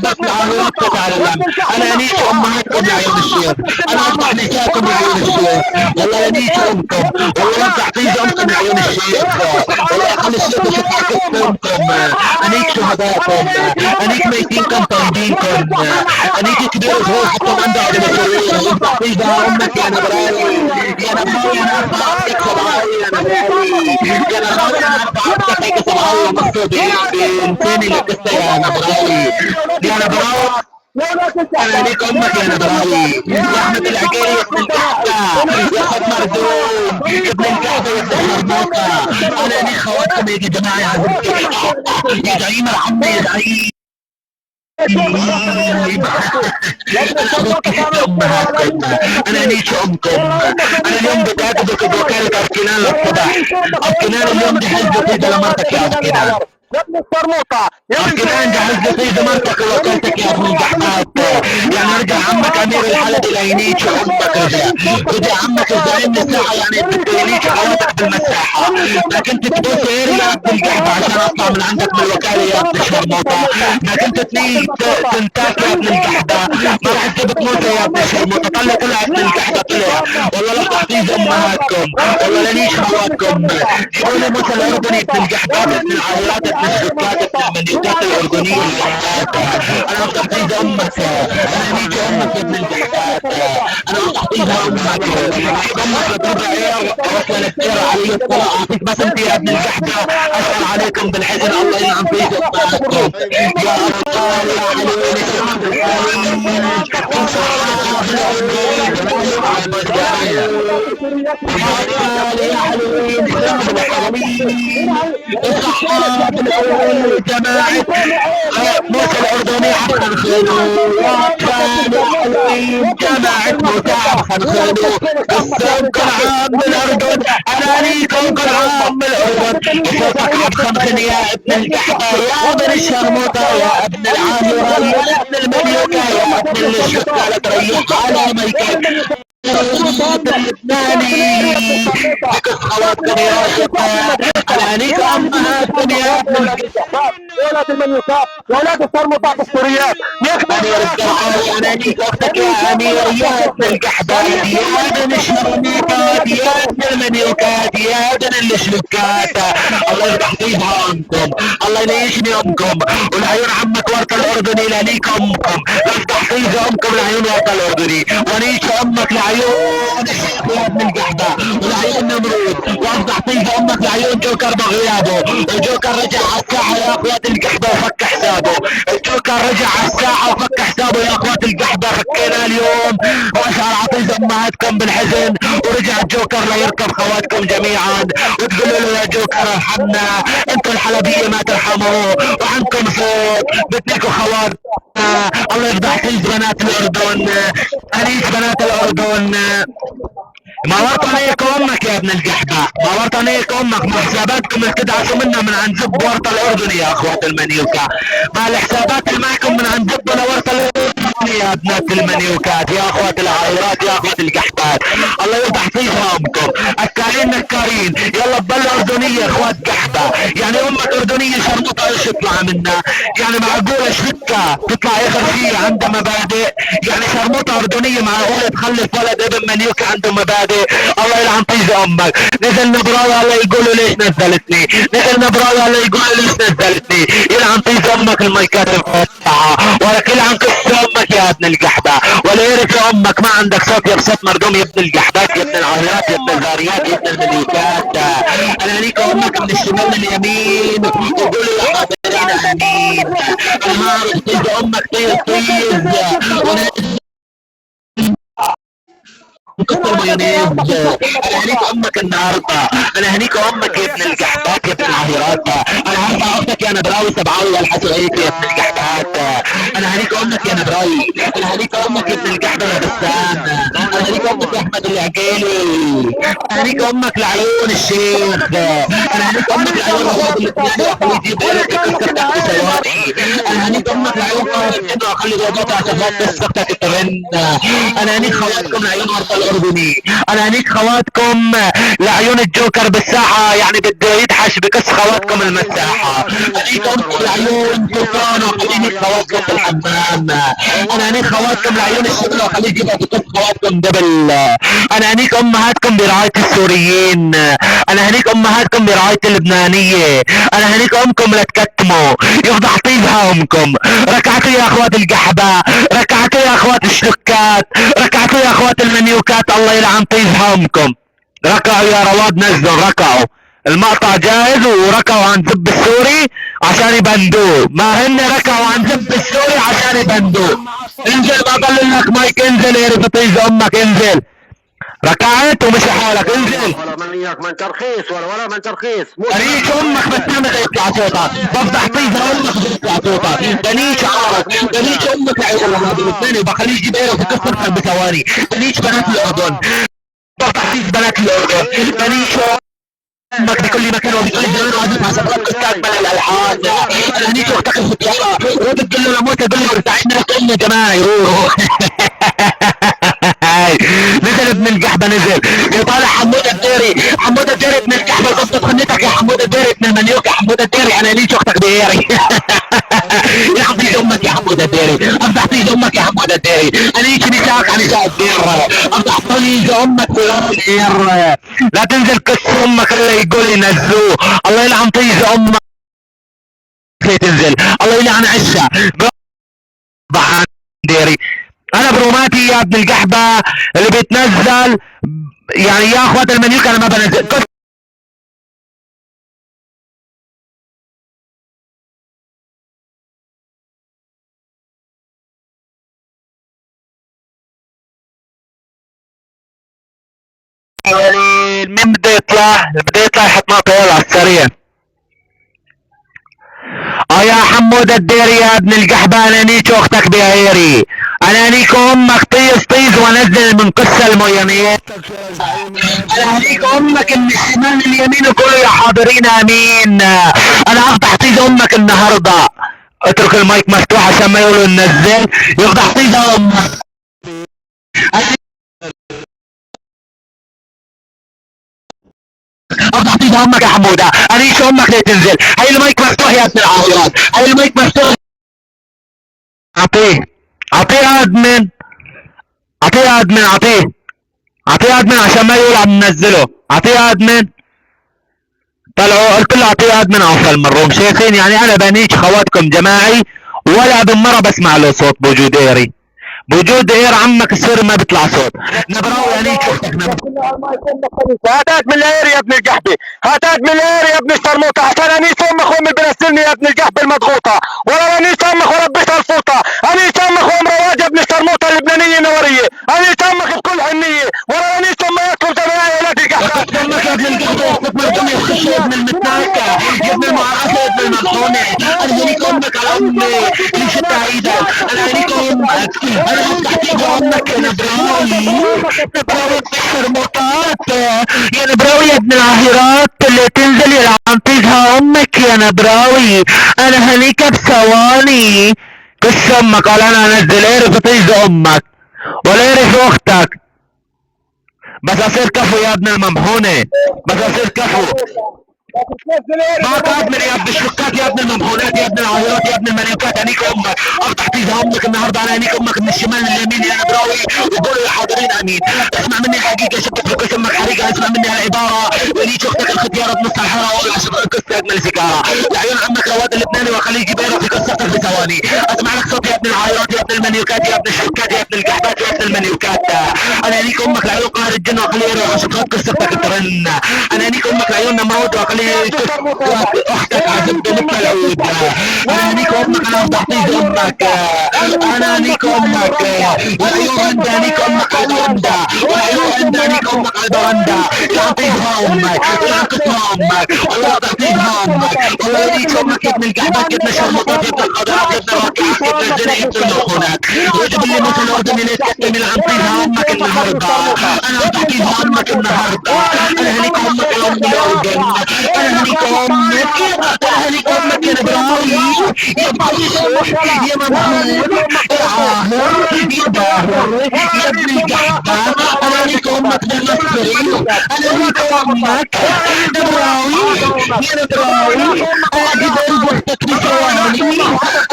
الجحدة العيون تتعلم. انا انيش امهاتكم يا عيون الشيخ، انا افتح نساءكم يا عيون الشيخ، والله انيش امكم، والله افتح طيز امكم يا عيون الشيخ، والله اخلي الشيخ يشوف قسمكم، انيك شهداءكم، انيك ميتينكم طيبينكم، انيك كبير روحكم عند اهل المسؤولين، وافتح طيزها امك يا نبراوي، يا نبراوي انا ارفع عبدك سبعاوي يا نبراوي، يا نبراوي انا ارفع عبدك هيك سبعاوي مقصودين بانساني لك يا نبراوي، يا نبراوي انا ليك امك يا نبراوي، يا احمد العقيلي يا ابن الكحكه، يا خد مردود يا ابن الكحكه يا ابن الحرموطه، انا ليك خواتكم يا جماعه يا عزيزتي، يا زعيم ارحمني يا زعيم. انا ليش امكم، انا اليوم بتاكدك بوكالة اركنان للصبح، اركنان اليوم جهزت ايدي لمرتك يا اركنان، يا ابن الشرموطه اركنان جهزت ايدي مرتك ووكالتك يا ابن الجحفات، يعني رجع عمك امير الحلب لينيك امك رجع عمك الزعيم الساحه، يعني بتدينيك خواتك بالمساحه، ما كنت تبوس غيري يا ابن الجحفه عشان اطلع من عندك من الوكاله يا ابن الشرموطه، ما كنت تنيك تنتاك يا ابن الجحده، ما راح تجيب موسى يا ابن الشرموطه، طلع ابن الجحده طلع، والله لا تحفيز امهاتكم، والله لنيش خواتكم، جيبوا لي موسى الاردني ابن الجحدات ابن العائلات ابن الشركات ابن المليوكات الاردنيه انا افتح تحفيز امك، انا ليك امك يا ابن الجحدات، انا افتح تحفيز امك، جيب امك لترجع ايه واصله للسير علي الصلاه اعطيك بس انت يا ابن الجحده، اشعر عليكم بالحزن الله ينعم في امهاتكم، يا ابطال يا حلوين الشعب الحليم، يا حلوين الشعب الحليم، الصحاب الاول جماعه موسى الاردني عبد خنخينو، يا حلوين جماعه موسى عبد خنخينو، السلام كل عام بالاردن، انا ليكم كل عام بالاردن، صوتك عبد خنخن يا ابن الجحده يا ابن الشرموطه يا ابن العامره يا ابن المليوكه يا ابن الشكه لا تريح على ملكك اللبناني، لك خواتكم يا شباب، انا ليك امهاتكم يا ابن يا ولاد المنيوكات يا ولاد الشرموطات السوريات يا امير الزرعاوي، انا ليك اختك يا امير يا ابن القحبات يا ابن الشرموطات يا ابن المنيوكات يا ابن الشلوكات، الله يفتح فيها امكم، الله ينيشني امكم، والعيون عمك ورطه الاردني لا ليك امكم، لا يفتح فيها امكم العيون ورطه الاردني، ونيش امك لعيون الشيخ يا ابن القحبه، والعيون نمرود، وافتح فيها امك لعيون جوكر بغيابه، وجوكر رجع على الساحه يا اخوات القحبه وفك حسابه، الجوكر رجع على الساحه وفك حسابه يا اخوات القحبه، فكينا اليوم واشعر عطيز امهاتكم بالحزن، ورجع الجوكر ليركب خواتكم جميعا، وتقولوا له يا جوكر ارحمنا، انتم الحلبيه ما ترحموا، وعنكم صوت بدكم خوات، الله يفضح حيز بنات الاردن، انيس بنات الاردن، ما ورطنيك امك يا ابن الجحدة، ما ورطنيك امك، ما حساباتكم اللي تدعسوا منها من عن زب ورطة الاردن يا اخوات المنيوكا، ما الحسابات اللي معكم من عن زب ولا ورطة الاردن يا ابنات المنيوكات يا اخوات العائلات يا اخوات القحطات، الله يفتح فيكم، اكالين نكارين، يلا تضلوا اردنية يا اخوات قحطة، يعني امك اردنية شرمطة ايش يطلع منها؟ يعني معقولة شركة تطلع اخر شيء عندها مبادئ؟ يعني شرمطة اردنية معقولة تخلف ولد ابن منيوكا عنده مبادئ؟ الله يلعن طيز امك، نزل نبراوي الله يقولوا ليش نزلتني، نزل نبراوي الله يقولوا ليش نزلتني، يلعن طيز امك المايكات المفتحة، ولك يلعن قصة امك يا ابن القحبة، ولا يرث امك، ما عندك صوت يا بصوت مردوم يا ابن القحبات يا ابن العاهرات يا ابن الزاريات يا ابن المليكات، انا ليك امك من الشمال لليمين، وقولوا يا حاضرين امين، انا هعرف طيز امك طيز طيز، مكسر مايونيز، انا هنيك امك النهارده، انا هنيك امك يا ابن الجحدات يا ابن العاهرات، انا هرفع اختك يا نبراوي سبعاوي والحسوا هيك يا ابن الجحدات، انا هنيك امك يا نبراوي، انا هنيك امك يا ابن الجحده يا بسام، انا هنيك امك يا احمد العقيلي، انا هنيك امك لعيون الشيخ، انا هنيك امك لعيون الرب الاثنين يا اخوي يجيب لك يكسر تحت ثواني، انا هنيك امك لعيون قهر الجن واخلي جواباتها تفوت قصتك ترن. انا هنيك خواتكم لعيون ورطة الاردني. انا هنيك خواتكم لعيون الجوكر بالساحة، يعني بده يدحش بقص خواتكم المساحة. هنيك امكم لعيون تركان وخليني خواتكم بالحمام. انا هنيك خواتكم لعيون الشمال وخلي يجيبها بقص خواتكم دبل. انا هنيك امهاتكم برعاية السوريين. انا هنيك امهاتكم برعاية اللبنانية. انا هنيك امكم لتكتموا يفضح طيبها امكم. ركعتوا يا اخوات القحبة، ركعتوا يا اخوات الشلكات، ركعتوا يا اخوات المنيوكات، الله يلعن طيبها امكم. ركعوا يا رواد، نزلوا ركعوا. المقطع جاهز وركعوا عن زب السوري عشان يبندوه. ما هن ركعوا عن زب السوري عشان يبندوه. انزل، ما ضل لك مايك، انزل يا رفطيز امك، انزل. ركعت ومشي حالك، انزل. ولا من اياك من ترخيص ولا من ترخيص. بنيش امك بس ما يطلع صوتك، بفضح طيزة امك بيطلع صوتك. بنيش عارف، بنيش امك لعيون هذا الاثنين وبخليه يجيب ايه في قصة بثواني. بنيش بنات الاردن، بفضح طيز بنات الاردن. بنيش امك بكل مكان وبكل زمان وعزف على سبب استاذ من الالحان. انا هنيك اختك الفتيارة ردت تقول له لموت تقول له ارتعدنا كلنا جماعة يروح. نزل ابن القحبة، نزل يطالع حمود الديري. حمود الديري ابن القحبة، ظبط خنتك يا حمود الديري ابن المنيوك. يا حمود الديري انا ليش اختك بيري. يا حطيج امك يا حمود الديري، افضح طيج امك يا حمود الديري. انا ليش نساك عن نساء الدير، افضح طيج امك في الدير. لا تنزل كس امك اللي يقول ينزلوه. الله يلعن طيج امك تنزل، الله يلعن عشة ضحان ديري. انا بروماتي يا ابن القحبة اللي بيتنزل، يعني يا اخوات المنيوك انا ما بنزل. مين بده يطلع؟ بده يطلع يحط نقطة يلا على السريع. يا حمود الديري يا ابن القحبة، انا نيك اختك بعيري. انا نيك امك طيز طيز وانزل من قصة الميميات. انا هنيك امك من الشمال لليمين وكله يا حاضرين امين. انا هفضح طيز امك النهاردة. اترك المايك مفتوح عشان ما يقولوا ننزل. يفضح طيز امك. افضح طيز امك يا حمودة. انا ليش امك ليه تنزل؟ هاي المايك مفتوح يا ابن العاصرات، هاي المايك مفتوح. اعطيه، اعطيه ادمن، اعطيه ادمن، اعطيه ادمن عشان ما يقول عم ننزله. اعطيه ادمن. طلعوا قلت له اعطيه ادمن اوصل من الروم. شايفين يعني انا بنيج خواتكم جماعي ولا بالمره بسمع له صوت بوجود ايري. بوجود اير عمك السوري ما بيطلع صوت. نبراوي يعني اختك هاتات من الاير يا ابن القحبه، هاتات من الاير يا ابن الشرموطه، عشان انيس امك وامي بنزلني يا ابن القحبه المضغوطه، ولا انيس امك وربيت الفوطه، انيس امك وام رواج يا ابن الشرموطه اللبنانيه النوريه، انيس امك بكل حنيه، ولا انيس امكم تبع يا ولاد القحبه. امك يا ابن القحبه، يا ابن المتناكه، يا ابن المعركه، يا ابن المطحونه. انا هنيك امك على امي اللي شدها ايدك. انا هنيك امك، انا هفتح ايد امك يا نبراوي. نبراوي بالشرموطات يا نبراوي يا ابن العاهرات اللي تنزل يلعن طيزها امك يا نبراوي. انا هنيك بثواني كس امك. قال انا انزل اعرف طيز امك ولا اعرف اختك. بس اصير كفو يا ابن الممحونة، بس اصير كفو. معك ادمن يا ابن الشكات، يا ابن الممحونات، يا ابن العاهرات، يا ابن الملكات. هنيك امك، افتح طيزها امك النهارده. انا هنيك امك من الشمال لليمين يا نبراوي وقولوا يا حاضرين امين. اسمع مني الحقيقه، شكت في قسم امك حريقه. اسمع مني العباره، وليك اختك الختياره بنص الحاره واقول عشان قصه اجمل سيجاره. لعيون عمك رواد اللبناني واخليه يجيب في قصتك بثواني. اسمع لك صوت يا ابن العاهرات، يا ابن المنيوكات، يا ابن الشكات، يا ابن القحبات، يا ابن المنيوكات. انا هنيك امك لعيون قهر الجن واخليه يروح عشان قصتك ترن. انا هنيك امك لعيون نمرود واخليه اختك عزبت مثل العود. انا هنيك امك، انا افضح طيز امك. انا هنيك امك والعيون عند هنيك امك على البرندة، والعيون عند هنيك امك على البرندة. يلعن طيزها امك، يلعن قسمها امك، والله افضح طيزها امك. والله يليك امك يا ابن القحبات، يا ابن الشرمطات، يا ابن القدرات، يا ابن الراكعات، يا ابن الزنا، يا ابن المخونات. وجب اللي مثل الاردني اللي تكتم يلعن طيزها امك النهارده. انا افضح طيزها امك النهارده. انا هنيك امك يا ام الاردن، انا هنيك امك، انا هنيك امك يا نبراوي، يا بحوش، يا منصور، يا عاهر، يا باهر، يا ابن القحبة، انا ليك امك بالنصري، انا ليك امك نبراوي، يا نبراوي، ادي برزختك لثواني.